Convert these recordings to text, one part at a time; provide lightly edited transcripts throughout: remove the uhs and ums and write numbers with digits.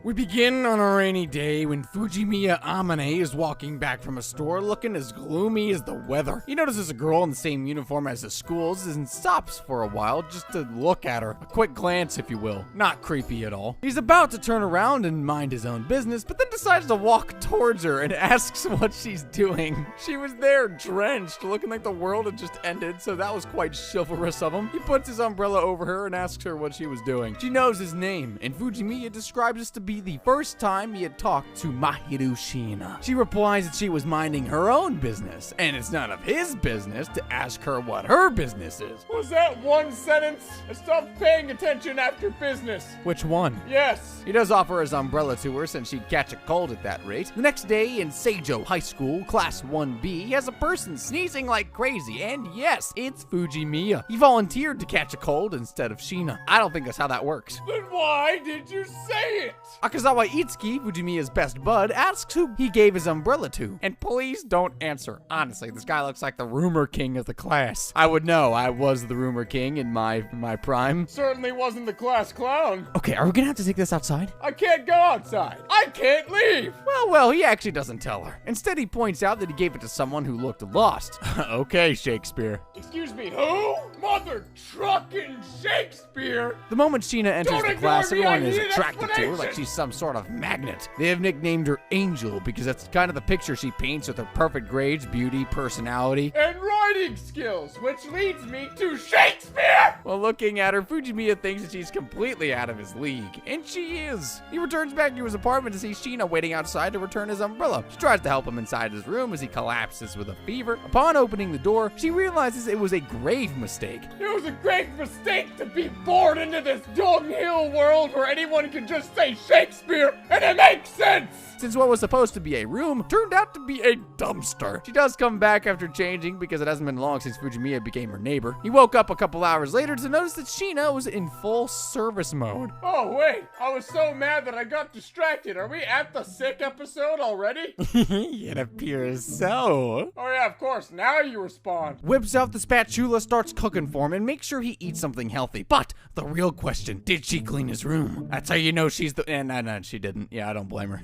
We begin on a rainy day when Fujimiya Amane is walking back from a store looking as gloomy as the weather. He notices a girl in the same uniform as the school's and stops for a while just to look at her. A quick glance, if you will. Not creepy at all. He's about to turn around and mind his own business, but then decides to walk towards her and asks what she's doing. She was there drenched, looking like the world had just ended, so that was quite chivalrous of him. He puts his umbrella over her and asks her what she was doing. She knows his name, and Fujimiya describes this to be the first time he had talked to Mahiru Shina. She replies that she was minding her own business, and it's none of his business to ask her what her business is. Was that one sentence? I stopped paying attention after business. Which one? Yes. He does offer his umbrella to her since she'd catch a cold at that rate. The next day in Seijo High School, Class 1B, he has a person sneezing like crazy, and yes, it's Fujimiya. He volunteered to catch a cold instead of Shina. I don't think that's how that works. Then why did you say it? Akazawa Itsuki, Fujimiya's best bud, asks who he gave his umbrella to. And please don't answer. Honestly, this guy looks like the rumor king of the class. I would know. I was the rumor king in my prime. Certainly wasn't the class clown. Okay, are we gonna have to take this outside? I can't go outside. I can't leave. Well, he actually doesn't tell her. Instead, he points out that he gave it to someone who looked lost. Okay, Shakespeare. Excuse me, who? Mother trucking Shakespeare. The moment Sheena enters Don't the ignore class, me, everyone I is need an attracted to her like explanation. she's some sort of magnet. They have nicknamed her Angel because that's kind of the picture she paints with her perfect grades, beauty, personality. And writing skills, which leads me to Shakespeare. While looking at her, Fujimiya thinks that she's completely out of his league. And she is. He returns back to his apartment to see Sheena waiting outside to return his umbrella. She tries to help him inside his room as he collapses with a fever. Upon opening the door, she realizes it was a grave mistake. It was a great mistake to be born into this dunghill world where anyone can just say Shakespeare and it makes sense. Since what was supposed to be a room turned out to be a dumpster. She does come back after changing because it hasn't been long since Fujimiya became her neighbor. He woke up a couple hours later to notice that Sheena was in full service mode. Oh wait, I was so mad that I got distracted. Are we at the sick episode already? It appears so. Oh yeah, of course, now you respond. Whips out the spatula, starts cooking for him, and makes sure he eats something healthy. But the real question, did she clean his room? That's how you know she's the... No, she didn't. Yeah, I don't blame her.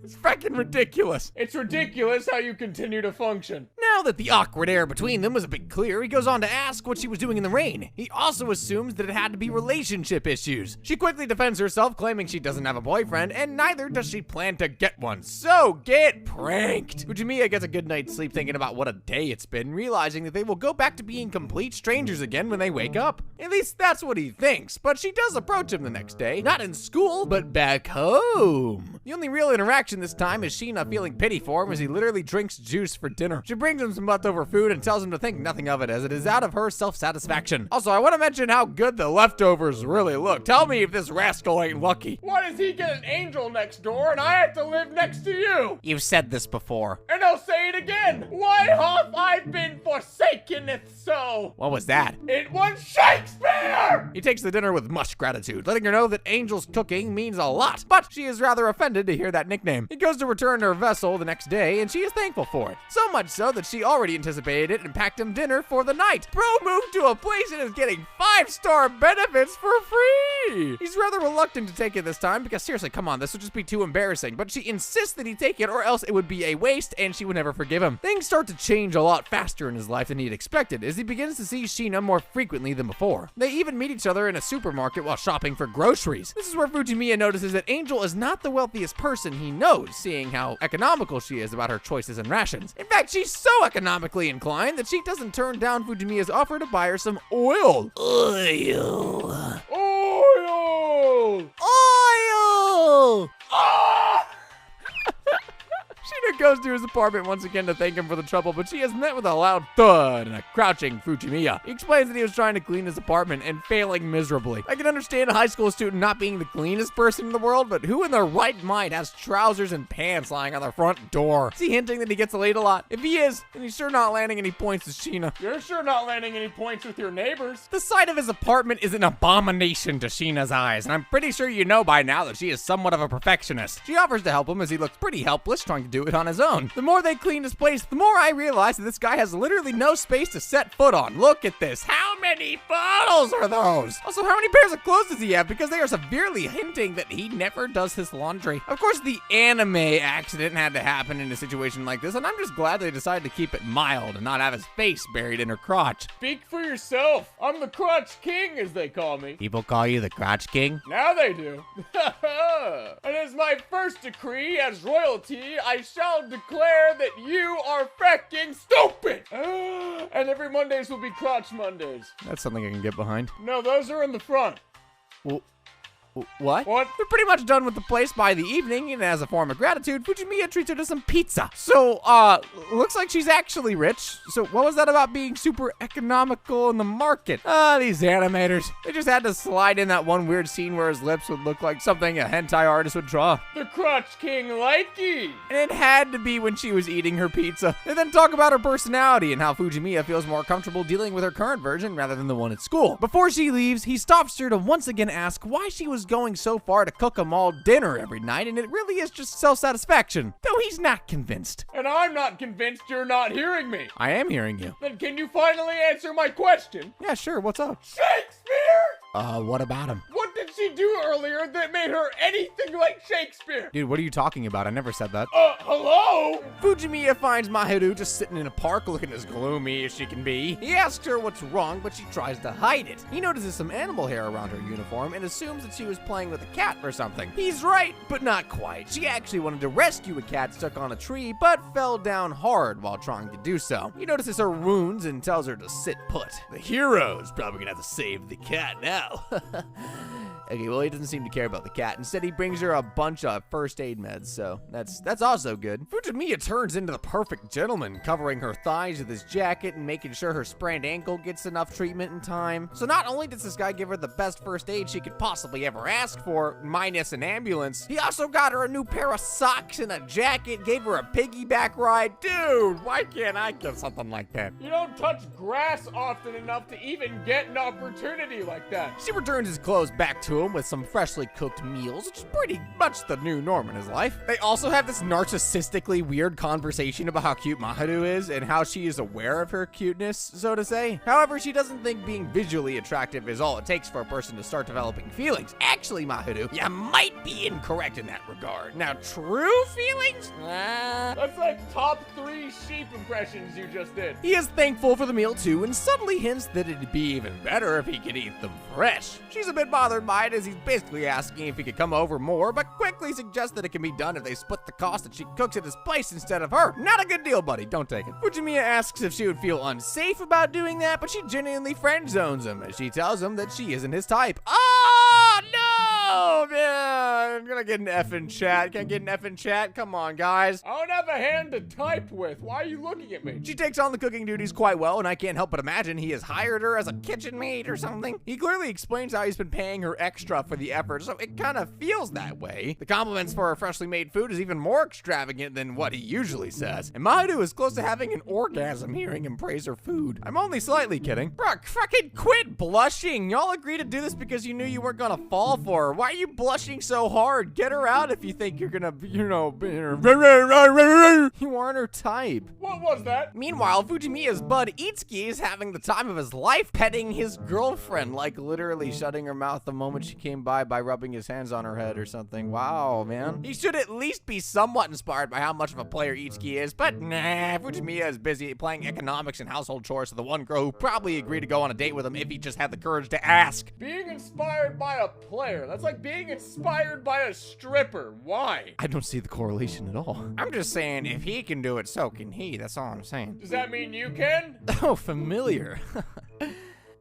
It's freaking ridiculous. It's ridiculous how you continue to function. Now that the awkward air between them was a bit clear, he goes on to ask what she was doing in the rain. He also assumes that it had to be relationship issues. She quickly defends herself, claiming she doesn't have a boyfriend, and neither does she plan to get one. So get pranked. Fujimiya gets a good night's sleep thinking about what a day it's been, realizing that they will go back to being complete strangers again when they wake up. At least that's what he thinks, but she does approach him the next day, not in school, but back home. The only real interaction this time is Sheena feeling pity for him as he literally drinks juice for dinner. She brings him some leftover food and tells him to think nothing of it as it is out of her self-satisfaction. Also, I want to mention how good the leftovers really look. Tell me if this rascal ain't lucky. Why does he get an angel next door and I have to live next to you? You've said this before. And I'll say it again. Why have I been forsakeneth so? What was that? It was Shakespeare! He takes the dinner with much gratitude, letting her know that Angel's cooking means a lot, but she is rather offended to hear that nickname. He goes to return her vessel the next day, and she is thankful for it. So much so that she already anticipated it and packed him dinner for the night. Bro moved to a place and is getting 5-star benefits for free! He's rather reluctant to take it this time, because seriously, come on, this would just be too embarrassing, but she insists that he take it or else it would be a waste and she would never forgive him. Things start to change a lot faster in his life than he'd expected, as he begins to see Sheena more frequently than before. They even meet each other in a supermarket while shopping for groceries. This is where Fujimiya notices that Angel is not the wealthiest person he knows, seeing how economical she is about her choices and rations. In fact, she's so economically inclined that she doesn't turn down Fujimiya's offer to buy her some oil. Oil! Ah! Sheena goes to his apartment once again to thank him for the trouble, but she is met with a loud thud and a crouching Fujimiya. He explains that he was trying to clean his apartment and failing miserably. I can understand a high school student not being the cleanest person in the world, but who in their right mind has trousers and pants lying on their front door? Is he hinting that he gets laid a lot? If he is, then he's sure not landing any points with Sheena. You're sure not landing any points with your neighbors. The sight of his apartment is an abomination to Sheena's eyes, and I'm pretty sure you know by now that she is somewhat of a perfectionist. She offers to help him as he looks pretty helpless trying to do it on on his own. The more they clean his place, the more I realize that this guy has literally no space to set foot on. Look at this. How many bottles are those? Also, how many pairs of clothes does he have? Because they are severely hinting that he never does his laundry. Of course, the anime accident had to happen in a situation like this, and I'm just glad they decided to keep it mild and not have his face buried in her crotch. Speak for yourself. I'm the Crotch King, as they call me. People call you the Crotch King? Now they do. And as my first decree as royalty, I shall declare that you are fecking stupid. And every Mondays will be Crotch Mondays. That's something I can get behind. No, those are in the front. Well, what? What? They're pretty much done with the place by the evening, and as a form of gratitude, Fujimiya treats her to some pizza. So, looks like she's actually rich. So what was that about being super economical in the market? These animators. They just had to slide in that one weird scene where his lips would look like something a hentai artist would draw. The Crotch King likey. And it had to be when she was eating her pizza. And then talk about her personality and how Fujimiya feels more comfortable dealing with her current version rather than the one at school. Before she leaves, he stops her to once again ask why she was going so far to cook them all dinner every night, and it really is just self-satisfaction, though he's not convinced. And I'm not convinced you're not hearing me. I am hearing you. Then can you finally answer my question? Yeah, sure, what's up? Shakespeare! What about him? What did she do earlier that made her anything like Shakespeare? Dude, what are you talking about? I never said that. Hello? Fujimiya finds Mahiru just sitting in a park looking as gloomy as she can be. He asks her what's wrong, but she tries to hide it. He notices some animal hair around her uniform and assumes that she was playing with a cat or something. He's right, but not quite. She actually wanted to rescue a cat stuck on a tree, but fell down hard while trying to do so. He notices her wounds and tells her to sit put. The hero's probably gonna have to save the cat now. Okay, well, he doesn't seem to care about the cat. Instead, he brings her a bunch of first aid meds, so that's also good. Fujimiya turns into the perfect gentleman, covering her thighs with his jacket and making sure her sprained ankle gets enough treatment in time. So not only does this guy give her the best first aid she could possibly ever ask for, minus an ambulance, he also got her a new pair of socks and a jacket, gave her a piggyback ride. Dude, why can't I get something like that? You don't touch grass often enough to even get an opportunity like that. She returns his clothes back to him with some freshly cooked meals, which is pretty much the new norm in his life. They also have this narcissistically weird conversation about how cute Mahiru is and how she is aware of her cuteness, so to say. However, she doesn't think being visually attractive is all it takes for a person to start developing feelings. Actually, Mahiru, you might be incorrect in that regard. Now, true feelings? That's like top 3 sheep impressions you just did. He is thankful for the meal too, and subtly hints that it'd be even better if he could eat them fresh. She's a bit bothered by it, as he's basically asking if he could come over more, but quickly suggests that it can be done if they split the cost and she cooks at his place instead of her. Not a good deal, buddy. Don't take it. Fujimiya asks if she would feel unsafe about doing that, but she genuinely friend zones him as she tells him that she isn't his type. Oh, no, man. I'm gonna get an F in chat. Can't get an F in chat? Come on, guys. I don't have a hand to type with. Why are you looking at me? She takes on the cooking duties quite well, and I can't help but imagine he has hired her as a kitchen maid or something. He clearly explains how he's been paying her extra for the effort, so it kind of feels that way. The compliments for her freshly made food is even more extravagant than what he usually says, and Mahiru is close to having an orgasm hearing him praise her food. I'm only slightly kidding. Bro, fucking quit blushing. Y'all agreed to do this because you knew you weren't gonna fall for her. Why are you blushing so hard? Get her out if you think you're gonna, you aren't her type. What was that? Meanwhile, Fujimiya's bud Itsuki is having the time of his life petting his girlfriend, like literally shutting her mouth the moment she came by rubbing his hands on her head or something. Wow, man. He should at least be somewhat inspired by how much of a player Itsuki is, but nah, Fujimiya is busy playing economics and household chores to the one girl who probably agreed to go on a date with him if he just had the courage to ask. Being inspired by a player, that's like being inspired by a stripper. Why? I don't see the correlation at all. I'm just saying, if he can do it, so can he. That's all I'm saying. Does that mean you can? Oh, familiar.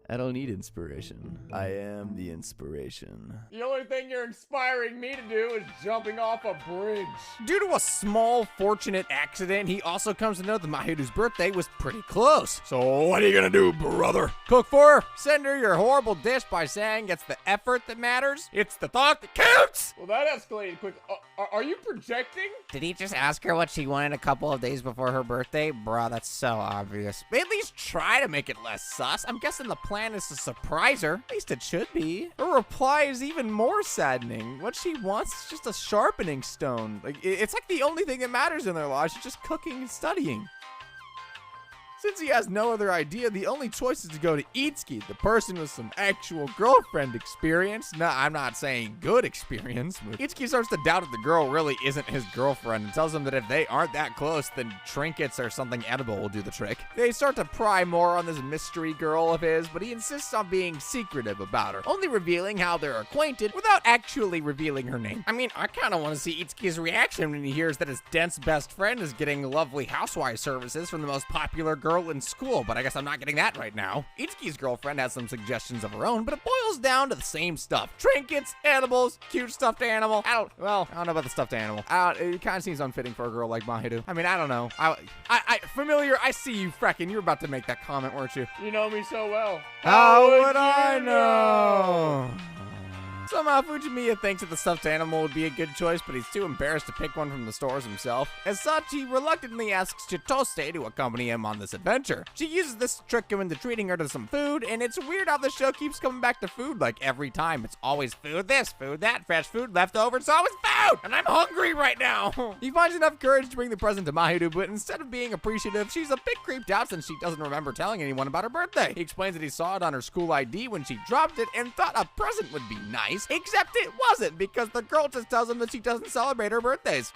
I don't need inspiration. I am the inspiration. The only thing you're inspiring me to do is jumping off a bridge. Due to a small, fortunate accident, he also comes to know that Mahiru's birthday was pretty close. So what are you gonna do, brother? Cook for her? Send her your horrible dish by saying it's the effort that matters? It's the thought that counts! Well, that escalated quick. Are you projecting? Did he just ask her what she wanted a couple of days before her birthday? Bruh, that's so obvious. At least try to make it less sus. I'm guessing the plan plan is to surprise her. At least it should be. Her reply is even more saddening. What she wants is just a sharpening stone. Like, it's like the only thing that matters in their lives. She's just cooking and studying. Since he has no other idea, the only choice is to go to Itsuki, the person with some actual girlfriend experience. No, I'm not saying good experience. But Itsuki starts to doubt if the girl really isn't his girlfriend and tells him that if they aren't that close, then trinkets or something edible will do the trick. They start to pry more on this mystery girl of his, but he insists on being secretive about her, only revealing how they're acquainted without actually revealing her name. I mean, I kind of want to see Itsuki's reaction when he hears that his dense best friend is getting lovely housewife services from the most popular girl in school, but I guess I'm not getting that right now. Itsuki's girlfriend has some suggestions of her own, but it boils down to the same stuff. Trinkets, edibles, cute stuffed animal. I don't know about the stuffed animal. It kind of seems unfitting for a girl like Mahiru. I mean, I don't know. Familiar, I see you frecking. You were about to make that comment, weren't you? You know me so well. How would I know? Somehow Fujimiya thinks that the stuffed animal would be a good choice, but he's too embarrassed to pick one from the stores himself. As such, he reluctantly asks Cutest to accompany him on this adventure. She uses this to trick him into treating her to some food, and it's weird how the show keeps coming back to food like every time. It's always food this, food that, fresh food, leftovers, it's always food! And I'm hungry right now! He finds enough courage to bring the present to Mahiru, but instead of being appreciative, she's a bit creeped out since she doesn't remember telling anyone about her birthday. He explains that he saw it on her school ID when she dropped it and thought a present would be nice. Except it wasn't, because the girl just tells him that she doesn't celebrate her birthdays.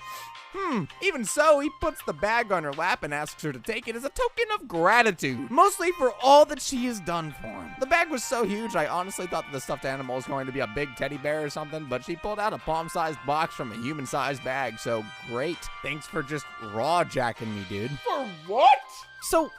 Even so, he puts the bag on her lap and asks her to take it as a token of gratitude, mostly for all that she has done for him. The bag was so huge, I honestly thought that the stuffed animal was going to be a big teddy bear or something, but she pulled out a palm-sized box from a human-sized bag, so great. Thanks for just raw jacking me, dude. For what? So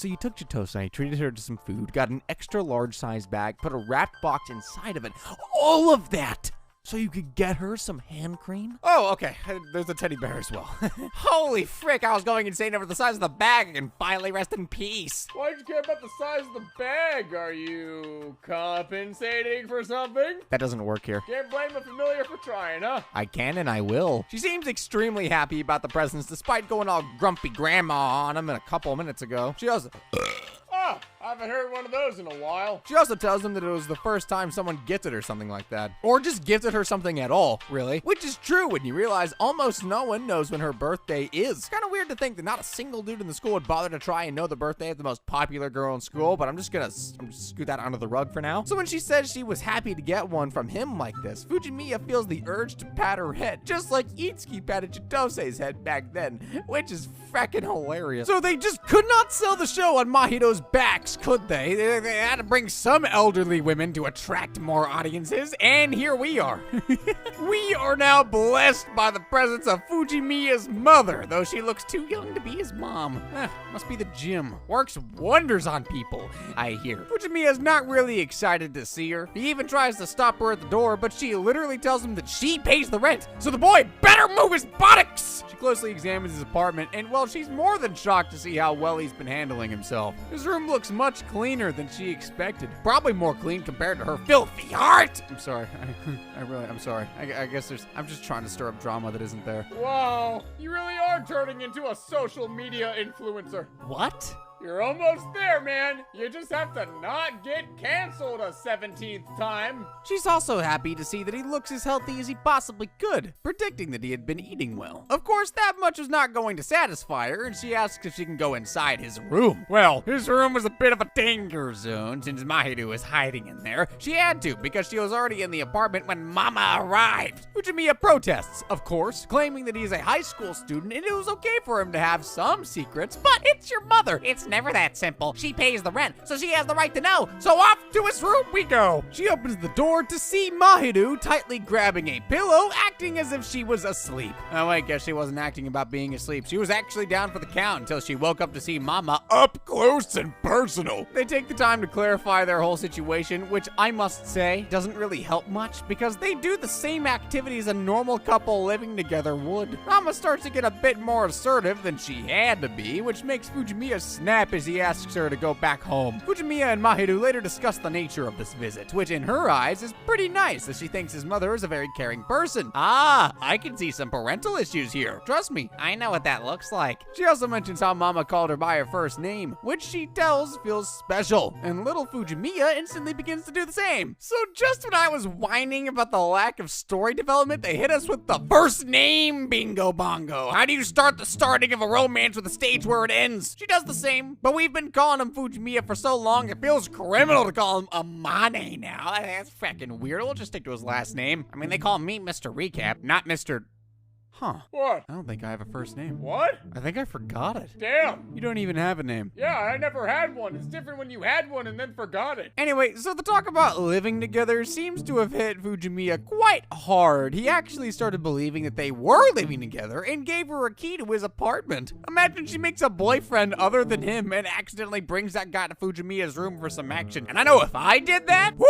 you took Cutest, treated her to some food, got an extra large size bag, put a wrapped box inside of it. All of that so you could get her some hand cream? Oh, okay. There's a teddy bear as well. Holy frick, I was going insane over the size of the bag and finally rest in peace. Why'd you care about the size of the bag? Are you compensating for something? That doesn't work here. Can't blame a familiar for trying, huh? I can and I will. She seems extremely happy about the presents despite going all grumpy grandma on him a couple minutes ago. She also... I haven't heard one of those in a while. She also tells him that it was the first time someone gifted her something like that. Or just gifted her something at all, really. Which is true when you realize almost no one knows when her birthday is. It's kind of weird to think that not a single dude in the school would bother to try and know the birthday of the most popular girl in school, but I'm just gonna scoot that under the rug for now. So when she says she was happy to get one from him like this, Fujimiya feels the urge to pat her head, just like Itsuki patted Chitose's head back then, which is fracking hilarious. So they just could not sell the show on Mahiro's backs, could they? They had to bring some elderly women to attract more audiences, and here we are. We are now blessed by the presence of Fujimiya's mother, though she looks too young to be his mom. Must be the gym. Works wonders on people, I hear. Fujimiya's not really excited to see her. He even tries to stop her at the door, but she literally tells him that she pays the rent, so the boy better move his buttocks! She closely examines his apartment, and well, she's more than shocked to see how well he's been handling himself. His room looks much cleaner than she expected. Probably more clean compared to her filthy heart! I'm sorry. I'm sorry. I guess I'm just trying to stir up drama that isn't there. Wow, you really are turning into a social media influencer. What? You're almost there, man. You just have to not get canceled a 17th time. She's also happy to see that he looks as healthy as he possibly could, predicting that he had been eating well. Of course, that much was not going to satisfy her, and she asks if she can go inside his room. Well, his room was a bit of a danger zone since Mahiru was hiding in there. She had to, because she was already in the apartment when Mama arrived. Fujimiya protests, of course, claiming that he's a high school student and it was okay for him to have some secrets, but it's your mother. It's never that simple. She pays the rent, so she has the right to know. So off to his room we go. She opens the door to see Mahiru tightly grabbing a pillow, acting as if she was asleep. Oh, I guess she wasn't acting about being asleep. She was actually down for the count until she woke up to see Mama up close and personal. They take the time to clarify their whole situation, which I must say doesn't really help much because they do the same activities a normal couple living together would. Mama starts to get a bit more assertive than she had to be, which makes Fujimiya snap Skype as he asks her to go back home. Fujimiya and Mahiru later discuss the nature of this visit, which in her eyes is pretty nice, as she thinks his mother is a very caring person. Ah, I can see some parental issues here. Trust me, I know what that looks like. She also mentions how Mama called her by her first name, which she tells feels special, and little Fujimiya instantly begins to do the same. So just when I was whining about the lack of story development, they hit us with the first name bingo bongo. How do you start the starting of a romance with a stage where it ends? She does the same, but we've been calling him Fujimiya for so long, it feels criminal to call him Amane now. That's fucking weird. We'll just stick to his last name. I mean, they call me Mr. Recap, not Mr. Huh. What? I don't think I have a first name. What? I think I forgot it. Damn. You don't even have a name. Yeah, I never had one. It's different when you had one and then forgot it. Anyway, so the talk about living together seems to have hit Fujimiya quite hard. He actually started believing that they were living together and gave her a key to his apartment. Imagine she makes a boyfriend other than him and accidentally brings that guy to Fujimiya's room for some action. And I know if I did that, whoo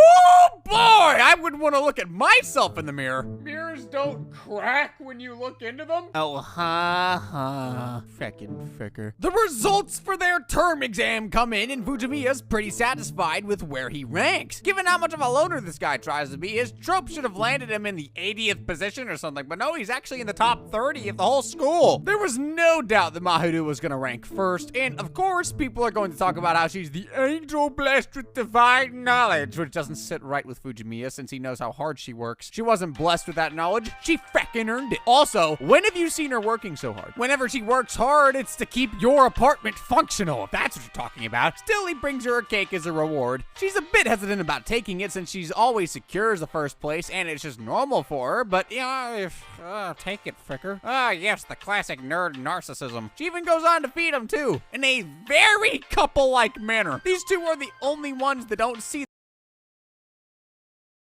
boy, I would want to look at myself in the mirror. Mirrors don't crack when you look into them? Oh, Feckin' fricker. The results for their term exam come in, and Fujimiya's pretty satisfied with where he ranks. Given how much of a loner this guy tries to be, his trope should have landed him in the 80th position or something, but no, he's actually in the top 30 of the whole school. There was no doubt that Mahiru was gonna rank first, and of course, people are going to talk about how she's the angel blessed with divine knowledge, which doesn't sit right with Fujimiya since he knows how hard she works. She wasn't blessed with that knowledge, she feckin' earned it. Also, when have you seen her working so hard? Whenever she works hard, it's to keep your apartment functional, if that's what you're talking about. Still, he brings her a cake as a reward. She's a bit hesitant about taking it since she's always secures the first place and it's just normal for her, but yeah, take it, fricker. Ah, yes, the classic nerd narcissism. She even goes on to feed him too, in a very couple-like manner. These two are the only ones that don't see